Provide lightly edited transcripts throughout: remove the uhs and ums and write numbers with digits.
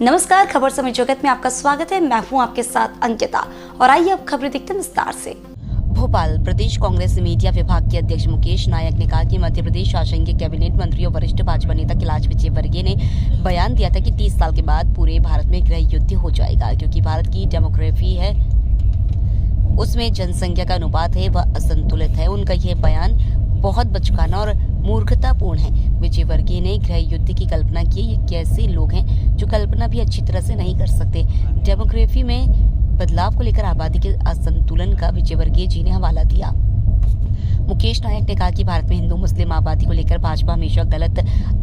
नमस्कार, खबर समय जगत में आपका स्वागत है। मैं हूं आपके साथ अंकिता और आइए अब खबरें देखते हैं विस्तार से। भोपाल प्रदेश कांग्रेस मीडिया विभाग के अध्यक्ष मुकेश नायक ने कहा कि मध्य प्रदेश शासन के कैबिनेट मंत्री और वरिष्ठ भाजपा नेता कैलाश विजयवर्गीय ने बयान दिया था कि 30 साल के बाद पूरे भारत में गृह युद्ध हो जाएगा, क्योंकि भारत की डेमोग्राफी है, उसमें जनसंख्या का अनुपात है, वह असंतुलित है। उनका यह बयान बहुत बचकाना और मूर्खतापूर्ण है। विजयवर्गीय ने गृह युद्ध की कल्पना की। ये कैसे लोग हैं जो कल्पना भी अच्छी तरह से नहीं कर सकते। डेमोग्राफी में बदलाव को लेकर आबादी के असंतुलन का विजयवर्गीय जी ने हवाला दिया। मुकेश नायक ने कहा कि भारत में हिंदू मुस्लिम आबादी को लेकर भाजपा हमेशा गलत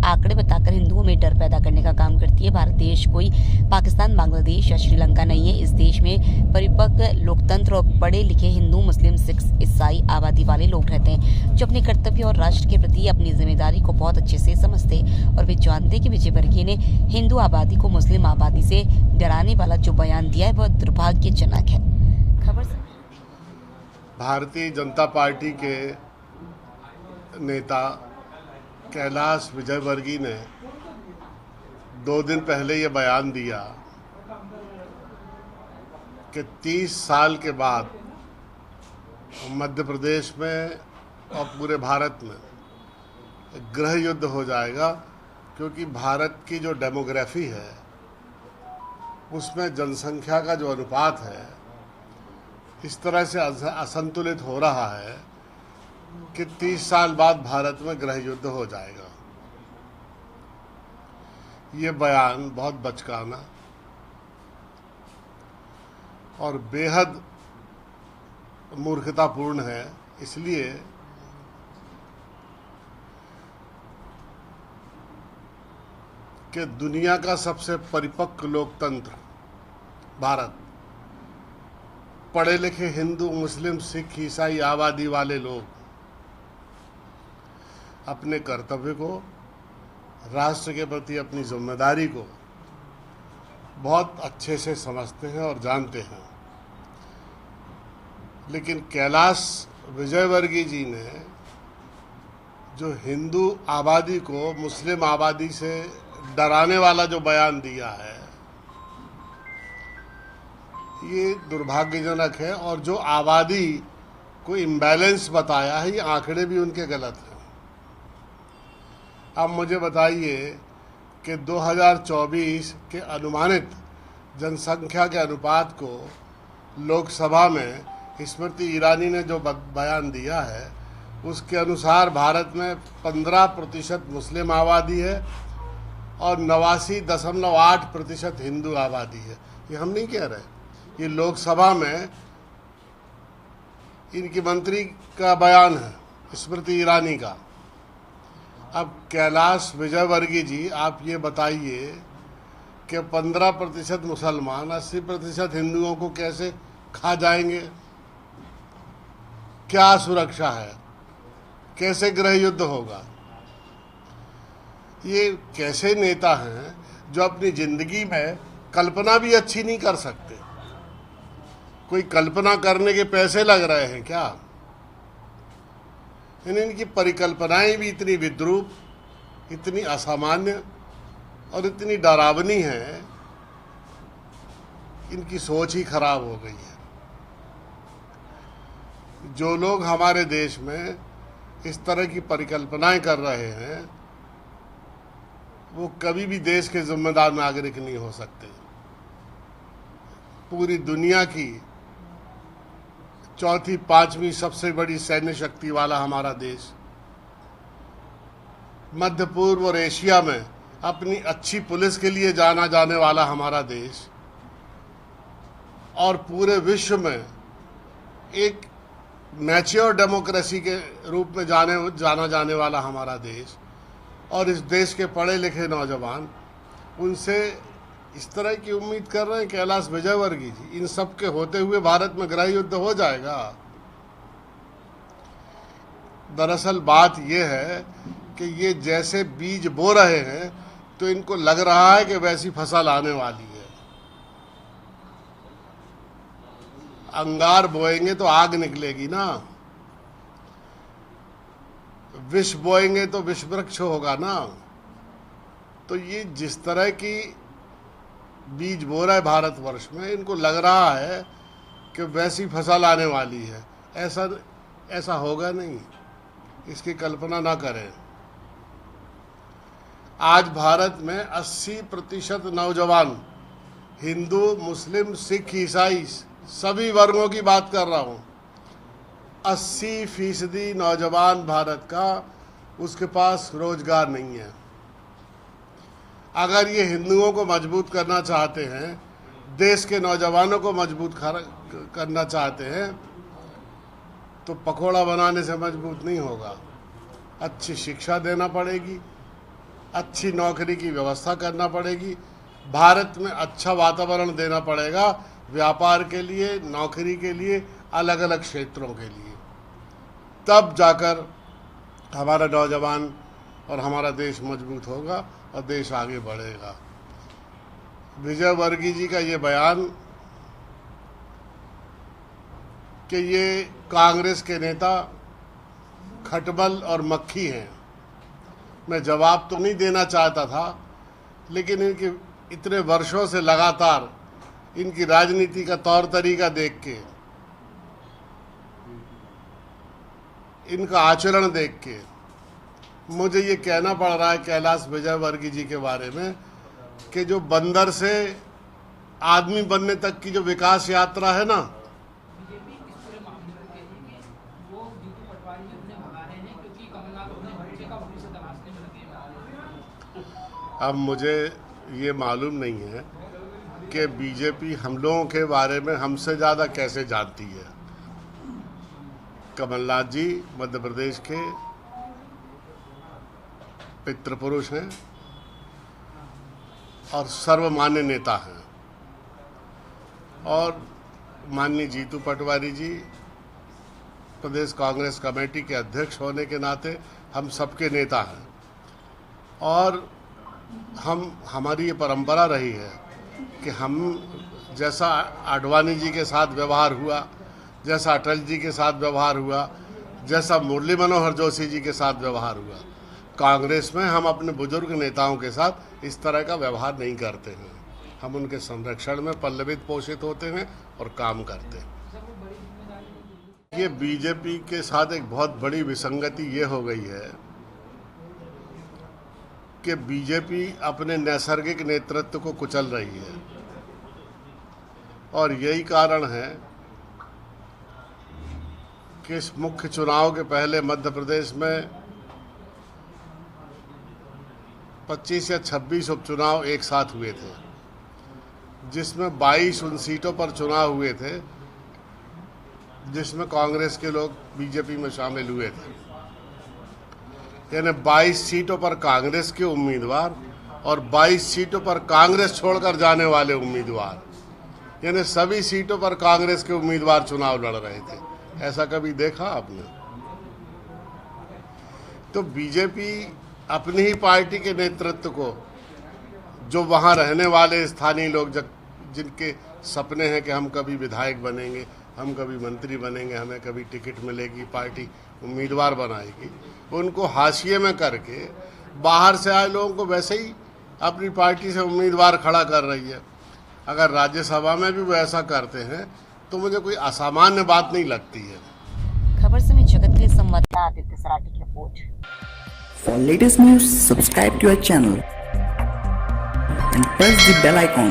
आंकड़े बताकर हिंदुओं में डर पैदा करने का काम करती है। भारत देश कोई पाकिस्तान, बांग्लादेश या श्रीलंका नहीं है। इस देश में परिपक्व लोकतंत्र और पढ़े लिखे हिंदू, मुस्लिम, सिख, ईसाई आबादी वाले लोग रहते हैं, जो अपने कर्तव्य और राष्ट्र के प्रति अपनी जिम्मेदारी को बहुत अच्छे से समझते और वे जानते कि विजयवर्गीय ने हिंदू आबादी को मुस्लिम आबादी से डराने वाला जो बयान दिया है वह दुर्भाग्यजनक है। खबर भारतीय जनता पार्टी के नेता कैलाश विजयवर्गीय ने 2 दिन पहले ये बयान दिया कि 30 साल के बाद मध्य प्रदेश में और पूरे भारत में गृह युद्ध हो जाएगा, क्योंकि भारत की जो डेमोग्राफी है उसमें जनसंख्या का जो अनुपात है इस तरह से असंतुलित हो रहा है कि 30 साल बाद भारत में गृह युद्ध हो जाएगा। ये बयान बहुत बचकाना और बेहद मूर्खतापूर्ण है, इसलिए कि दुनिया का सबसे परिपक्व लोकतंत्र भारत, पढ़े लिखे हिंदू, मुस्लिम, सिख, ईसाई आबादी वाले लोग अपने कर्तव्य को, राष्ट्र के प्रति अपनी जिम्मेदारी को बहुत अच्छे से समझते हैं और जानते हैं। लेकिन कैलाश विजयवर्गीय जी ने जो हिंदू आबादी को मुस्लिम आबादी से डराने वाला जो बयान दिया है ये दुर्भाग्यजनक है, और जो आबादी को इम्बैलेंस बताया है ये आंकड़े भी उनके गलत हैं। अब मुझे बताइए कि 2024 के अनुमानित जनसंख्या के अनुपात को लोकसभा में स्मृति ईरानी ने जो बयान दिया है उसके अनुसार भारत में 15% मुस्लिम आबादी है और 89.8% हिंदू आबादी है। ये हम नहीं कह रहे, ये लोकसभा में इनकी मंत्री का बयान है, स्मृति ईरानी का। अब कैलाश विजयवर्गीय जी आप ये बताइए कि 15% मुसलमान 80% हिंदुओं को कैसे खा जाएंगे? क्या सुरक्षा है? कैसे गृह युद्ध होगा? ये कैसे नेता हैं जो अपनी जिंदगी में कल्पना भी अच्छी नहीं कर सकते? कोई कल्पना करने के पैसे लग रहे हैं क्या? इनकी परिकल्पनाएं भी इतनी विद्रूप, इतनी असामान्य और इतनी डरावनी है, इनकी सोच ही खराब हो गई है। जो लोग हमारे देश में इस तरह की परिकल्पनाएं कर रहे हैं वो कभी भी देश के जिम्मेदार नागरिक नहीं हो सकते। पूरी दुनिया की चौथी, 5वीं सबसे बड़ी सैन्य शक्ति वाला हमारा देश, मध्य पूर्व और एशिया में अपनी अच्छी पुलिस के लिए जाना जाने वाला हमारा देश, और पूरे विश्व में एक मैच्योर डेमोक्रेसी के रूप में जाना जाने वाला हमारा देश, और इस देश के पढ़े लिखे नौजवान उनसे इस तरह की उम्मीद कर रहे हैं कैलाश विजयवर्गीय जी। इन सब के होते हुए भारत में गृह युद्ध हो जाएगा। दरअसल बात यह है कि ये जैसे बीज बो रहे हैं तो इनको लग रहा है कि वैसी फसल आने वाली है। अंगार बोएंगे तो आग निकलेगी ना, विष बोएंगे तो विष वृक्ष होगा ना। तो ये जिस तरह की बीज बो रहा है भारतवर्ष में, इनको लग रहा है कि वैसी फसल आने वाली है। ऐसा होगा नहीं, इसकी कल्पना ना करें। आज भारत में 80% नौजवान, हिंदू, मुस्लिम, सिख, ईसाई, सभी वर्गों की बात कर रहा हूँ, 80% नौजवान भारत का, उसके पास रोजगार नहीं है। अगर ये हिंदुओं को मजबूत करना चाहते हैं, देश के नौजवानों को मजबूत करना चाहते हैं, तो पकोड़ा बनाने से मजबूत नहीं होगा। अच्छी शिक्षा देना पड़ेगी, अच्छी नौकरी की व्यवस्था करना पड़ेगी, भारत में अच्छा वातावरण देना पड़ेगा व्यापार के लिए, नौकरी के लिए, अलग अलग क्षेत्रों के लिए। तब जाकर हमारा नौजवान और हमारा देश मजबूत होगा और देश आगे बढ़ेगा। विजय वर्गीय जी का ये बयान कि ये कांग्रेस के नेता खटमल और मक्खी हैं, मैं जवाब तो नहीं देना चाहता था, लेकिन इनके इतने वर्षों से लगातार इनकी राजनीति का तौर तरीका देख के, इनका आचरण देख के मुझे ये कहना पड़ रहा है कैलाश विजयवर्गीय जी के बारे में कि जो बंदर से आदमी बनने तक की जो विकास यात्रा है ना, अब मुझे ये मालूम नहीं है कि बीजेपी हम लोगों के बारे में हमसे ज़्यादा कैसे जानती है। कमलनाथ जी मध्य प्रदेश के पितृपुरुष हैं और सर्वमान्य नेता हैं, और माननीय जीतू पटवारी जी प्रदेश कांग्रेस कमेटी के अध्यक्ष होने के नाते हम सबके नेता हैं। और हमारी ये परंपरा रही है कि हम जैसा आडवाणी जी के साथ व्यवहार हुआ, जैसा अटल जी के साथ व्यवहार हुआ, जैसा मुरली मनोहर जोशी जी के साथ व्यवहार हुआ, कांग्रेस में हम अपने बुजुर्ग नेताओं के साथ इस तरह का व्यवहार नहीं करते हैं। हम उनके संरक्षण में पल्लवित पोषित होते हैं और काम करते हैं। ये बीजेपी के साथ एक बहुत बड़ी विसंगति ये हो गई है कि बीजेपी अपने नैसर्गिक नेतृत्व को कुचल रही है, और यही कारण है कि इस मुख्य चुनाव के पहले मध्य प्रदेश में 25 या 26 उपचुनाव एक साथ हुए थे, जिसमें 22 उन सीटों पर चुनाव हुए थे जिसमें कांग्रेस के लोग बीजेपी में शामिल हुए थे। यानी 22 सीटों पर कांग्रेस के उम्मीदवार और 22 सीटों पर कांग्रेस छोड़कर जाने वाले उम्मीदवार, यानी सभी सीटों पर कांग्रेस के उम्मीदवार चुनाव लड़ रहे थे। ऐसा कभी देखा आपने? तो बीजेपी अपनी ही पार्टी के नेतृत्व को, जो वहाँ रहने वाले स्थानीय लोग जिनके सपने हैं कि हम कभी विधायक बनेंगे, हम कभी मंत्री बनेंगे, हमें कभी टिकट मिलेगी, पार्टी उम्मीदवार बनाएगी, उनको हाशिए में करके बाहर से आए लोगों को वैसे ही अपनी पार्टी से उम्मीदवार खड़ा कर रही है। अगर राज्यसभा में भी वो ऐसा करते हैं तो मुझे कोई असामान्य बात नहीं लगती है। खबर समय जगत के लिए संवाददाता आदित्य सराठी की report. For latest news, subscribe to our channel and press the bell icon